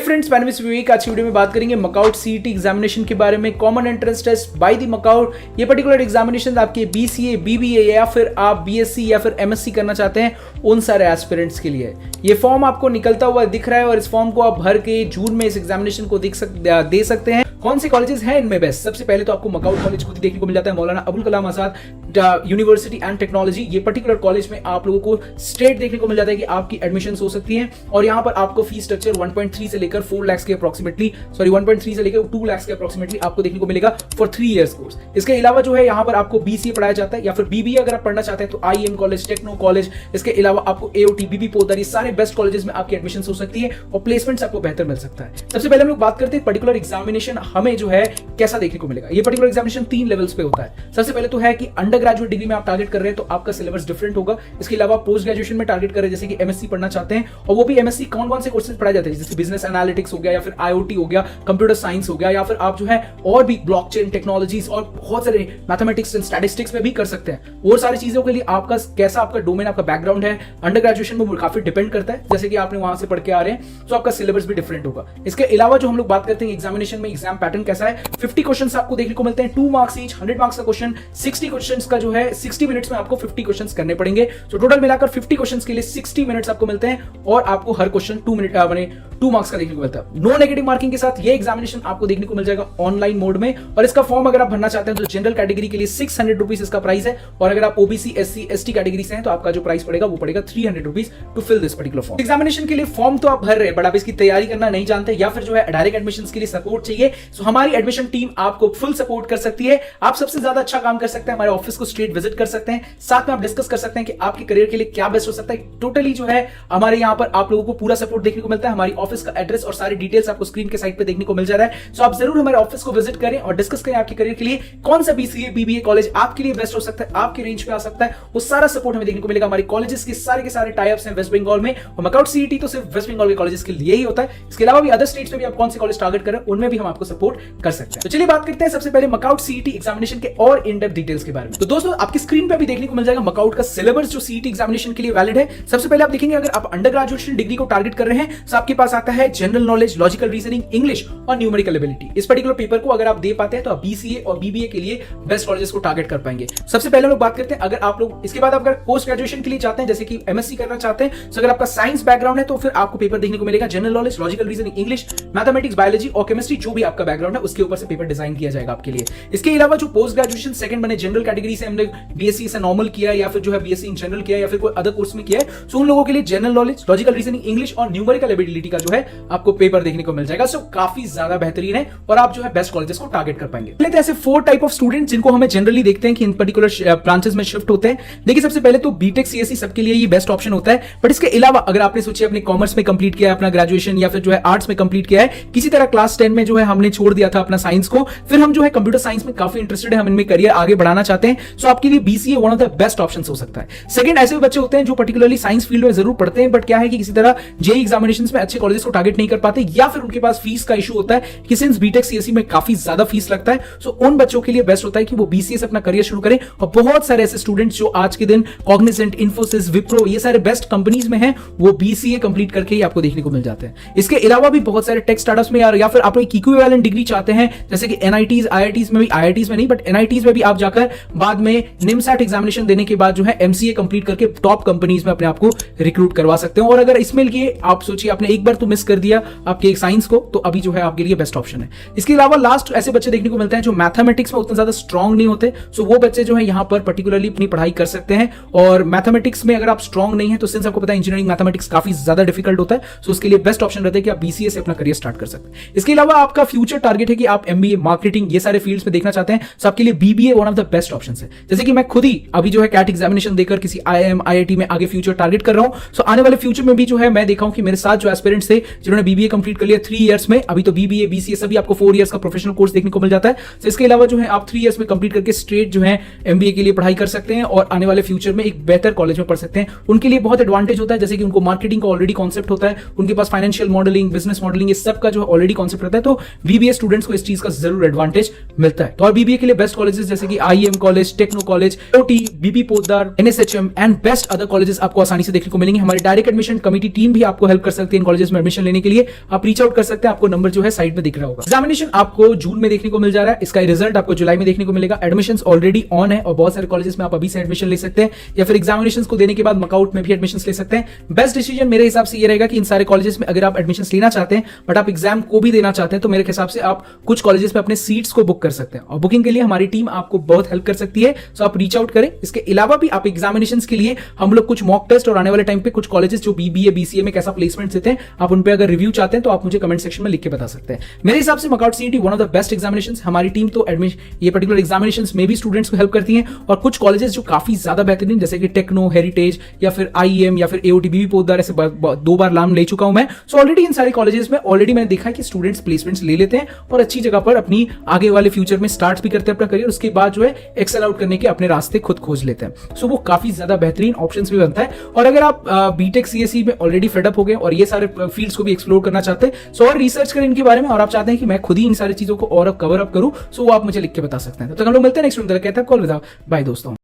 Friends, मैंने इस विवेक आज की वीडियो में बात करेंगे मकआउट सीईटी एग्जामिनेशन के बारे में। Common entrance test by the MAKAUT, ये पर्टिकुलर एग्जामिनेशन आपके बीसीए, बीबीए या फिर आप बीएससी या फिर एमएससी करना चाहते हैं उन सारे एस्पिरेंट्स के लिए ये फॉर्म आपको निकलता हुआ दिख रहा है और इस फॉर्म को आप भर के जून में इस एग्जामिनेशन को दे सकते हैं। कौन से कॉलेजेस हैं इनमें बेस्ट? सबसे पहले तो आपको मकआउट कॉलेज खुद ही देखने को मिल जाता है, Maulana Abul Kalam Azad university and technology. ये पर्टिकुलर कॉलेज में आप लोगों को स्ट्रेट देखने को मिल जाता है कि आपकी एडमिशन हो सकती है और यहाँ पर आपको फीस स्ट्रक्चर 1.3 से लेकर 4 लाख के अप्रोक्सीमेटली 1.3 से लेकर 2 लाख के अप्रोक्सीमेटली आपको देखने को मिलेगा फॉर 3 इयर्स कोर्स। इसके अलावा जो है यहाँ पर आपको बीसीए पढ़ाया जाता है या फिर बीबीए अगर आप पढ़ना चाहते हैं तो आईएम कॉलेज, टेक्नो कॉलेज, इसके अलावा आपको एओटी, बीबी पोदार, ये सारे बेस्ट कॉलेजेस में आपकी एडमिशन हो सकती है और प्लेसमेंट्स आपको बेहतर मिल सकता है। सबसे पहले हम लोग बात करते हैं पर्टिकुलर एग्जामिनेशन हमें जो है कैसा देखने को मिलेगा। ये पर्टिकुलर एग्जामिनेशन 3 लेवल्स पे होता है। सबसे पहले तो है कि अंडर ग्रेजुएट डिग्री में आप टारगेट कर रहे हैं तो आपका सिलेबस डिफरेंट होगा। इसके अलावा पोस्ट ग्रेजुएशन में टारगेट कर रहे हैं जैसे कि एमएससी पढ़ना चाहते हैं और वो भी एमएससी कौन से कोर्सेज पढ़ाए जाते हैं जैसे बिजनेस एनालिटिक्स हो गया या फिर आईओटी हो गया, कंप्यूटर साइंस हो गया या फिर आप जो है और भी ब्लॉकचेन टेक्नोलॉजीज और बहुत सारे मैथमेटिक्स एंड स्टैटिस्टिक्स में भी कर सकते हैं। वो सारी चीजों के लिए आपका कैसा आपका डोमेन, आपका बैकग्राउंड है अंडर ग्रेजुएशन में काफी डिपेंड करता है। जैसे कि आपने वहां से पढ़ के आ रहे हैं तो आपका सिलेबस भी डिफरेंट होगा। इसके अलावा जो हम लोग बात करते हैं एग्जामिनेशन में एग्जाम पैटर्न कैसा है, 50 क्वेश्चंस आपको देखने को मिलते हैं, 2 मार्क्स ईच, 100 मार्क्स का क्वेश्चन, 60 क्वेश्चंस का जो है 60 मिनट्स में आपको 50 क्वेश्चंस करने पड़ेंगे। तो टोटल मिलाकर 50 क्वेश्चंस के लिए 60 मिनट्स आपको मिलते हैं और आपको हर क्वेश्चन 2 मार्क्स का देखने को मिलता है। नो नेगेटिव मार्किंग के साथ ये एग्जामिनेशन आपको देखने को मिल जाएगा ऑनलाइन मोड में और इसका फॉर्म अगर आप भरना चाहते हैं तो जनरल कैटेगरी के लिए 600 रुपीज इसका प्राइस है और अगर आप ओबीसी, एससी, एसटी कैटेगरी से हैं तो आपका जो प्राइस पड़ेगा वो पड़ेगा 300 rupees to fill this particular form. Examination के लिए फॉर्म तो आप भर रहे हैं बट आप इसकी तैयारी करना नहीं जानते या फिर जो है डायरेक्ट एडमिशन के लिए सपोर्ट चाहिए तो हमारी एडमिशन टीम आपको फुल सपोर्ट कर सकती है। आप सबसे ज्यादा अच्छा काम कर सकते हैं, हमारे ऑफिस को स्ट्रेट विजिट कर सकते हैं, साथ में आप डिस्कस कर सकते हैं कि आपके करियर के लिए क्या बेस्ट हो सकता है। टोटली जो है हमारे यहाँ पर आप लोगों को पूरा सपोर्ट देखने को मिलता है। हमारी ऑफिस का एड्रेस और सारी डिटेल्स आपको स्क्रीन के साइड पे देखने को मिल जा रहा है। सो आप जरूर हमारे ऑफिस को विजिट करें और डिस्कस करें आपके करियर के लिए कौन सा बीसीए, बीबीए कॉलेज आपके लिए बेस्ट हो सकता है, आपके रेंज पे आ सकता है। वो सारा सपोर्ट हमें देखने को मिलेगा। हमारे कॉलेजेस के सारे टाई अप्स हैं वेस्ट बंगाल में और मकआउट सीईटी तो सिर्फ वेस्ट बंगाल के कॉलेजेस के लिए ही होता है। इसके अलावा भी अदर स्टेट्स में भी आप कौन से कॉलेज टारगेट करें उनमें भी हम आपको सपोर्ट कर सकते हैं। तो चलिए बात करते हैं सबसे पहले मकआउट सीईटी एग्जामिनेशन के और इन डेप्थ डिटेल्स के बारे में। तो दोस्तों आपकी स्क्रीन पे भी देखने को मिल जाएगा मकआउट का सिलेबस जो सीईटी एग्जामिनेशन के लिए वैलिड है। सबसे पहले आप देखेंगे अगर आप अंडर ग्रेजुएशन डिग्री को टारगेट कर रहे हैं तो आपके पास आता है general knowledge, logical reasoning, English और न्यूमेरिकल एबिलिटी। इस पर्टिकुलर पेपर को अगर आप दे पाते हैं तो आप बीसीए और बीबीए के लिए बेस्ट कॉलेजेस को टारगेट कर पाएंगे। सबसे पहले हम लोग बात करते हैं अगर आप लोग इसके बाद अगर पोस्ट ग्रेजुएशन के लिए चाहते हैं जैसे कि एमएससी करना चाहते हैं तो अगर आपका साइंस बैकग्राउंड है तो फिर आपको पेपर देखने को मिलेगा general knowledge, logical reasoning, English, mathematics, biology और केमिस्ट्री, जो भी आपका बैकग्राउंड है उसके ऊपर से पेपर डिजाइन किया जाएगा आपके लिए। इसके अलावा जो पोस्ट ग्रेजुएशन सेकंड बने जनरल कैटेगरी से हमने बीएससी से नॉर्मल किया या फिर जो है बीएससी इन जनरल किया या फिर कोई अदर कोर्स में किया है सो उन लोगों के लिए general knowledge, logical reasoning, English और न्यूमेरिकल एबिलिटी का जो है आपको पेपर देखने को मिल जाएगा। सो काफी ज्यादा बेहतरीन है और आप जो है बेस्ट कॉलेजेस को टारगेट कर पाएंगे। लेते हैं ऐसे 4 टाइप ऑफ स्टूडेंट्स जिनको हमें जनरली देखते हैं कि इन पर्टिकुलर ब्रांचेस में शिफ्ट होते हैं। देखिए सबसे पहले तो बीटेक, सीएससी सबके लिए ये बेस्ट ऑप्शन होता है बट इसके अलावा अगर आपने सोचिए अपने कॉमर्स में कंप्लीट किया है अपना ग्रेजुएशन या फिर जो है आर्ट्स में कंप्लीट किया है, किसी तरह क्लास 10 में जो है हमने छोड़ दिया था अपना साइंस को, फिर हम जो है कंप्यूटर साइंस में काफी इंटरेस्टेड है, हम इनमें करियर आगे बढ़ाना चाहते हैं सो आपके लिए BCA one of the best options हो सकता है। सेकंड, ऐसे भी बच्चे होते हैं जो पर्टिकुलरली साइंस फील्ड में जरूर पढ़ते हैं बट क्या है कि किसी तरह जेईई एग्जामिनेशंस में अच्छे कॉलेजेस को टारगेट नहीं कर पाते या फिर उनके पास फीस का इशू होता है कि सिंस बीटेक सीएससी में काफी ज्यादा फीस लगता है सो उन बच्चों के लिए बेस्ट होता है कि वो बीसीए से अपना करियर शुरू करें। और बहुत सारे ऐसे स्टूडेंट्स जो आज के दिन कॉग्निजेंट, इन्फोसिस, विप्रो ये सारे बेस्ट कंपनीज में हैं वो बीसीए कंप्लीट करके ही आपको देखने को मिल जाते हैं। इसके अलावा भी बहुत सारे टेक स्टार्टअप्स में या फिर आप एक इक्विवेलेंट डिग्री चाहते हैं जैसे कि एनआईटीज, आईआईटीज में भी, आईआईटीज में नहीं बट एनआईटीज में भी आप जाकर बाद में निमसैट एग्जामिनेशन देने के बाद जो है एमसीए कंप्लीट करके टॉप कंपनीज में अपने आप को रिक्रूट करवा सकते हो। और अगर इसमें लिए आप सोचिए आपने एक बार तो मिस कर दिया आपके साइंस को तो अभी जो है आपके लिए बेस्ट ऑप्शन है। इसके अलावा लास्ट ऐसे बच्चे देखने को मिलते हैं जो मैथमेटिक्स में उतना ज्यादा स्ट्रांग नहीं होते सो वो बच्चे जो है यहाँ पर पर्टिकुलरली अपनी पढ़ाई कर सकते हैं। और मैथमेटिक्स में अगर आप स्ट्रांग नहीं है तो सिंस आपको पता है इंजीनियरिंग मैथमेटिक्स काफी ज्यादा डिफिकल्ट होता है सो उसके लिए बेस्ट ऑप्शन रहता है कि आप बीसीए से अपना करियर स्टार्ट कर सकते हैं। इसके अलावा आपका फ्यूचर टारगेट है कि आप एमबीए, मार्केटिंग ये सारे फील्ड्स में देखना चाहते हैं तो आपके लिए BBA one of the best option है। जैसे कि मैं खुद ही अभी जो है कैट एग्जामिनेशन देकर किसी आईआईएम, आईआईटी में आगे फ्यूचर टारगेट कर रहा हूं सो आने वाले फ्यूचर में भी जो है मैं देखा हूं कि मेरे साथ जो एस्पिरेंट्स थे जिन्होंने बीबीए कंप्लीट कर लिया 3 इयर्स में, अभी तो बीबीए, बीसीए सभी आपको 4 इयर्स का प्रोफेशनल कोर्स देखने को मिल जाता है। तो इसके अलावा जो है आप 3 इयर्स में कंप्लीट करके स्ट्रेट जो है एमबीए के लिए पढ़ाई कर सकते हैं और आने वाले फ्यूचर में एक बेहतर कॉलेज में पढ़ सकते हैं। उनके लिए बहुत एडवांटेज होता है जैसे कि उनको मार्केटिंग का ऑलरेडी कॉन्सेप्ट होता है, उनके पास फाइनेंशियल मॉडलिंग, बिजनेस मॉडलिंग ये सब का जो ऑलरेडी कॉन्सेप्ट रहता है तो बीबीए स्टूडेंट्स को इस चीज का जरूर एडवांटेज मिलता है। तो और बीबीए के लिए बेस्ट कॉलेजेस जैसे कि आईएम कॉलेज, टेक्नो कॉलेज, ओटी, BB Poddar, NSHM and best other colleges आपको आसानी से देखने को मिलेंगे। हमारी डायरेक्ट एडमिशन कमिटी टीम भी आपको हेल्प कर सकती है इन कॉलेजेस में एडमिशन लेने के लिए। आप रीच आउट कर सकते हैं, आपको नंबर जो है साइड में दिख रहा होगा। एग्जामिनेशन आपको जून में देखने को मिल जा रहा है, इसका रिजल्ट आपको जुलाई में देखने को मिलेगा। एडमिशंस ऑलरेडी ऑन है और बहुत सारे कॉलेजेस में आप अभी से एडमिशन ले सकते हैं या फिर एग्जामिनेशंस को देने के बाद मकआउट में भी एडमिशंस ले सकते हैं। बेस्ट डिसीजन मेरे हिसाब से ये रहेगा कि इन सारे कॉलेजेस में अगर आप एडमिशंस लेना चाहते हैं बट आप एग्जाम को भी देना चाहते हैं तो मेरे हिसाब से आप कुछ कॉलेजेस में अपने सीट्स को बुक कर सकते हैं और बुकिंग के लिए हमारी टीम आपको बहुत हेल्प कर सकती है। सो आप रीच आउट करें। इसके अलावा भी आप एग्जामिनेशंस के लिए हम लोग कुछ मॉक टेस्ट और आने वाले टाइम पे कुछ कॉलेजेस जो बीबीए बीसीए में कैसा प्लेसमेंट देते हैं आप उन पे अगर रिव्यू चाहते हैं तो आप मुझे कमेंट सेक्शन में लिख के बता सकते हैं। मेरे हिसाब से MAKAUT CET one of the best examinations. हमारी टीम तो ये पर्टिकुलर एग्जामिनेशंस में भी स्टूडेंट्स को हेल्प करती है और कुछ कॉलेजेस जो काफी ज्यादा बेहतरीन जैसे कि टेक्नो, हेरिटेज या फिर आईएम या फिर एओटी, बीबी पोद्दार ऐसे 2 बार नाम ले चुका हूं मैं। सो ऑलरेडी इन सारे कॉलेजेस में ऑलरेडी मैंने देखा है कि स्टूडेंट्स प्लेसमेंट्स ले लेते हैं और अच्छी जगह पर अपनी आगे वाले फ्यूचर में स्टार्ट भी करते हैं अपना करियर। उसके बाद जो है एक्सेल आउट करने के अपने रास्ते खुद खोज लेते हैं। सो वो काफी ज्यादा बेहतरीन ऑप्शंस भी बनता है। और अगर आप बीटेक सीएसई में ऑलरेडी फेडअप हो गए और ये सारे फील्ड्स को भी एक्सप्लोर करना चाहते हैं सो और रिसर्च करें इनके बारे में और आप चाहते हैं कि मैं खुद ही इन सारी चीजों को और कवर अप करूं सो वो आप मुझे लिख के बता सकते हैं। तो हम लोग मिलते हैं नेक्स्ट वीडियो में। कहता है कॉल विदा बाय दोस्तों।